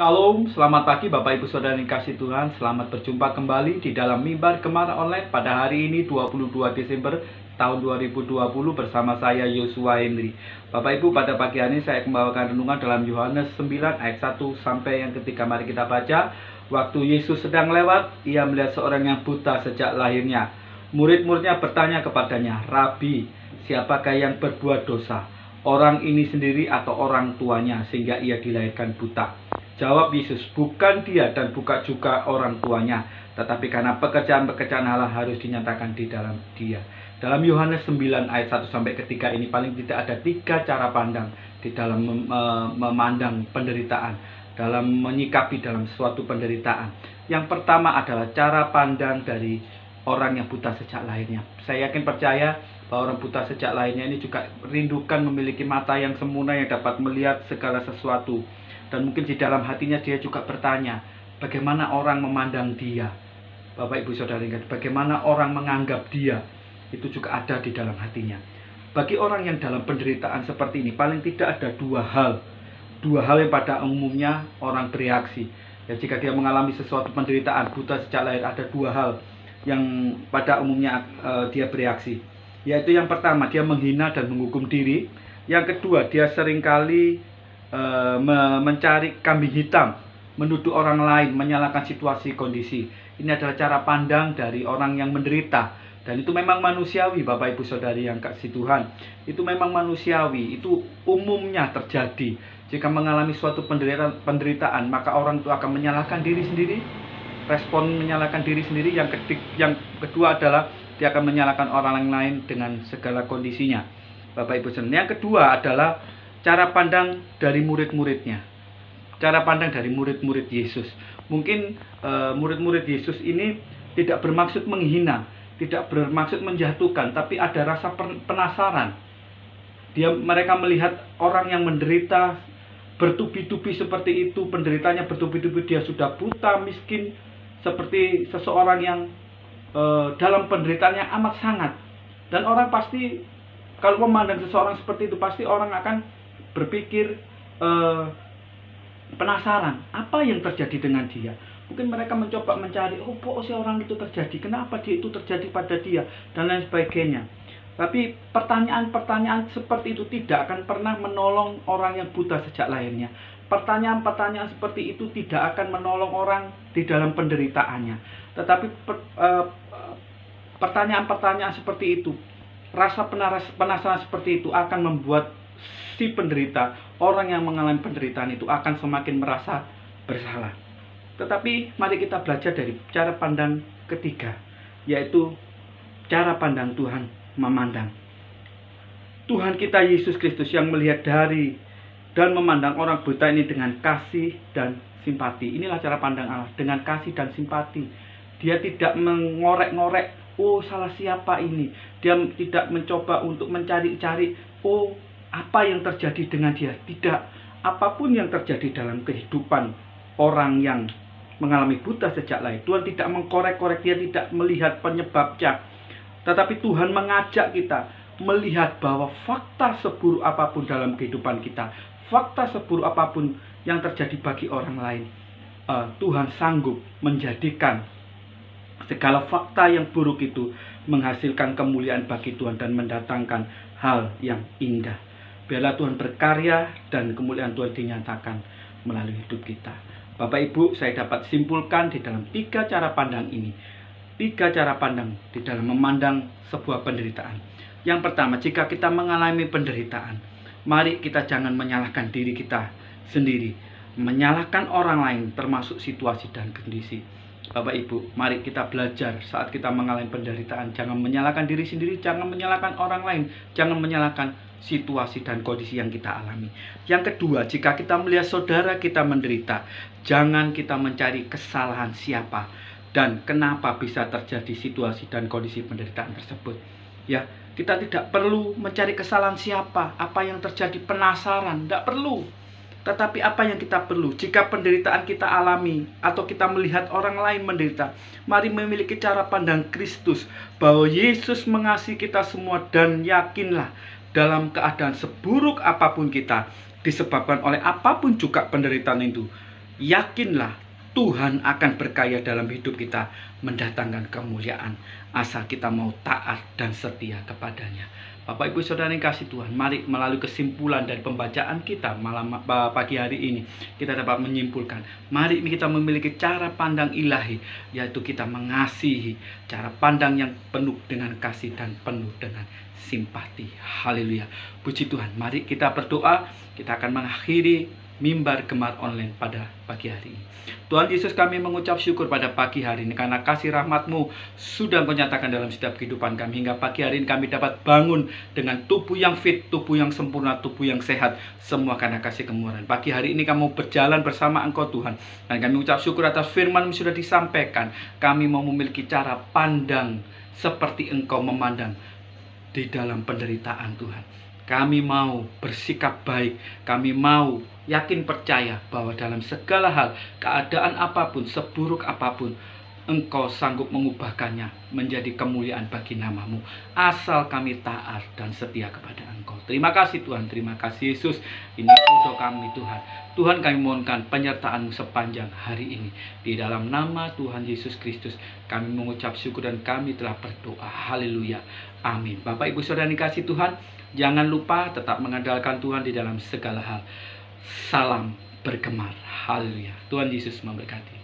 Shalom, selamat pagi Bapak Ibu Saudara yang kasih Tuhan. Selamat berjumpa kembali di dalam Mimbar Gemara Online pada hari ini 22 Desember tahun 2020 bersama saya Yosua Henry. Bapak Ibu, pada pagi hari ini saya membawakan renungan dalam Yohanes 9 ayat 1 sampai yang ketiga. Mari kita baca. Waktu Yesus sedang lewat, ia melihat seorang yang buta sejak lahirnya. Murid-muridnya bertanya kepadanya, "Rabi, siapakah yang berbuat dosa? Orang ini sendiri atau orang tuanya sehingga ia dilahirkan buta?" Jawab Yesus, "Bukan dia dan bukan juga orang tuanya, tetapi karena pekerjaan-pekerjaan Allah harus dinyatakan di dalam dia." Dalam Yohanes 9 ayat 1 sampai ketiga ini paling tidak ada 3 cara pandang di dalam memandang penderitaan, dalam menyikapi dalam suatu penderitaan. Yang pertama adalah cara pandang dari orang yang buta sejak lahirnya. Saya yakin percaya bahwa orang buta sejak lahirnya ini juga rindukan memiliki mata yang sempurna yang dapat melihat segala sesuatu. Dan mungkin di dalam hatinya dia juga bertanya, bagaimana orang memandang dia? Bapak Ibu Saudara, bagaimana orang menganggap dia? Itu juga ada di dalam hatinya. Bagi orang yang dalam penderitaan seperti ini, paling tidak ada dua hal yang pada umumnya orang bereaksi. Ya, jika dia mengalami sesuatu penderitaan, buta sejak lahir, ada 2 hal yang pada umumnya dia bereaksi. Yaitu yang pertama, dia menghina dan menghukum diri. Yang kedua, dia seringkali mencari kambing hitam, menuduh orang lain, menyalahkan situasi kondisi. Ini adalah cara pandang dari orang yang menderita. Dan itu memang manusiawi, Bapak Ibu Saudari yang kasih Tuhan. Itu memang manusiawi, itu umumnya terjadi. Jika mengalami suatu penderitaan, maka orang itu akan menyalahkan diri sendiri. Respon menyalahkan diri sendiri. Yang kedua adalah dia akan menyalahkan orang lain dengan segala kondisinya, Bapak Ibu Saudari. Yang kedua adalah cara pandang dari murid-muridnya. Cara pandang dari murid-murid Yesus. Mungkin murid-murid Yesus ini tidak bermaksud menghina, tidak bermaksud menjatuhkan, tapi ada rasa penasaran. Mereka melihat orang yang menderita bertubi-tubi seperti itu, penderitanya bertubi-tubi, dia sudah buta, miskin, seperti seseorang yang dalam penderitaannya amat sangat. Dan orang pasti, kalau memandang seseorang seperti itu, pasti orang akan berpikir penasaran, apa yang terjadi dengan dia. Mungkin mereka mencoba mencari, kok si orang itu terjadi, kenapa dia itu terjadi pada dia, dan lain sebagainya. Tapi pertanyaan-pertanyaan seperti itu tidak akan pernah menolong orang yang buta sejak lahirnya. Pertanyaan-pertanyaan seperti itu tidak akan menolong orang di dalam penderitaannya. Tetapi pertanyaan-pertanyaan seperti itu, rasa penasaran seperti itu akan membuat si penderita, orang yang mengalami penderitaan itu akan semakin merasa bersalah. Tetapi mari kita belajar dari cara pandang ketiga, yaitu cara pandang Tuhan memandang. Tuhan kita Yesus Kristus yang melihat dari dan memandang orang buta ini dengan kasih dan simpati. Inilah cara pandang Allah, dengan kasih dan simpati. Dia tidak mengorek-ngorek, oh salah siapa ini. Dia tidak mencoba untuk mencari-cari, oh apa yang terjadi dengan dia. Tidak. Apapun yang terjadi dalam kehidupan orang yang mengalami buta sejak lahir, Tuhan tidak mengkorek-korek, dia tidak melihat penyebabnya. Tetapi Tuhan mengajak kita melihat bahwa fakta seburuk apapun dalam kehidupan kita, fakta seburuk apapun yang terjadi bagi orang lain, Tuhan sanggup menjadikan segala fakta yang buruk itu menghasilkan kemuliaan bagi Tuhan dan mendatangkan hal yang indah. Biarlah Tuhan berkarya dan kemuliaan Tuhan dinyatakan melalui hidup kita. Bapak Ibu, saya dapat simpulkan di dalam 3 cara pandang ini. 3 cara pandang di dalam memandang sebuah penderitaan. Yang pertama, jika kita mengalami penderitaan, mari kita jangan menyalahkan diri kita sendiri, menyalahkan orang lain termasuk situasi dan kondisi. Bapak Ibu, mari kita belajar saat kita mengalami penderitaan, jangan menyalahkan diri sendiri, jangan menyalahkan orang lain, jangan menyalahkan situasi dan kondisi yang kita alami. Yang kedua, jika kita melihat saudara kita menderita, jangan kita mencari kesalahan siapa dan kenapa bisa terjadi situasi dan kondisi penderitaan tersebut. Ya, kita tidak perlu mencari kesalahan siapa, apa yang terjadi, penasaran, tidak perlu. Tetapi apa yang kita perlu, jika penderitaan kita alami atau kita melihat orang lain menderita, mari memiliki cara pandang Kristus bahwa Yesus mengasihi kita semua, dan yakinlah dalam keadaan seburuk apapun kita, disebabkan oleh apapun juga penderitaan itu, yakinlah Tuhan akan berkarya dalam hidup kita, mendatangkan kemuliaan, asal kita mau taat dan setia kepadanya. Bapak Ibu Saudara yang kasih Tuhan, mari melalui kesimpulan dan pembacaan kita malam pagi hari ini, kita dapat menyimpulkan, mari kita memiliki cara pandang ilahi, yaitu kita mengasihi, cara pandang yang penuh dengan kasih dan penuh dengan simpati. Haleluya, puji Tuhan. Mari kita berdoa, kita akan mengakhiri Mimbar Gemar Online pada pagi hari ini. Tuhan Yesus, kami mengucap syukur pada pagi hari ini karena kasih rahmat-Mu sudah Engkau nyatakan dalam setiap kehidupan kami, hingga pagi hari ini kami dapat bangun dengan tubuh yang fit, tubuh yang sempurna, tubuh yang sehat, semua karena kasih kemurahan. Pagi hari ini kami berjalan bersama Engkau Tuhan, dan kami mengucap syukur atas firman-Mu sudah disampaikan. Kami mau memiliki cara pandang seperti Engkau memandang di dalam penderitaan Tuhan. Kami mau bersikap baik, kami mau yakin percaya bahwa dalam segala hal, keadaan apapun, seburuk apapun, Engkau sanggup mengubahkannya menjadi kemuliaan bagi nama-Mu, asal kami taat dan setia kepada Engkau. Terima kasih Tuhan, terima kasih Yesus. Ini doa kami Tuhan. Tuhan, kami mohonkan penyertaan-Mu sepanjang hari ini. Di dalam nama Tuhan Yesus Kristus, kami mengucap syukur dan kami telah berdoa. Haleluya. Amin. Bapak Ibu Saudara yang dikasihi Tuhan, jangan lupa tetap mengandalkan Tuhan di dalam segala hal. Salam bergemar. Haleluya. Tuhan Yesus memberkati.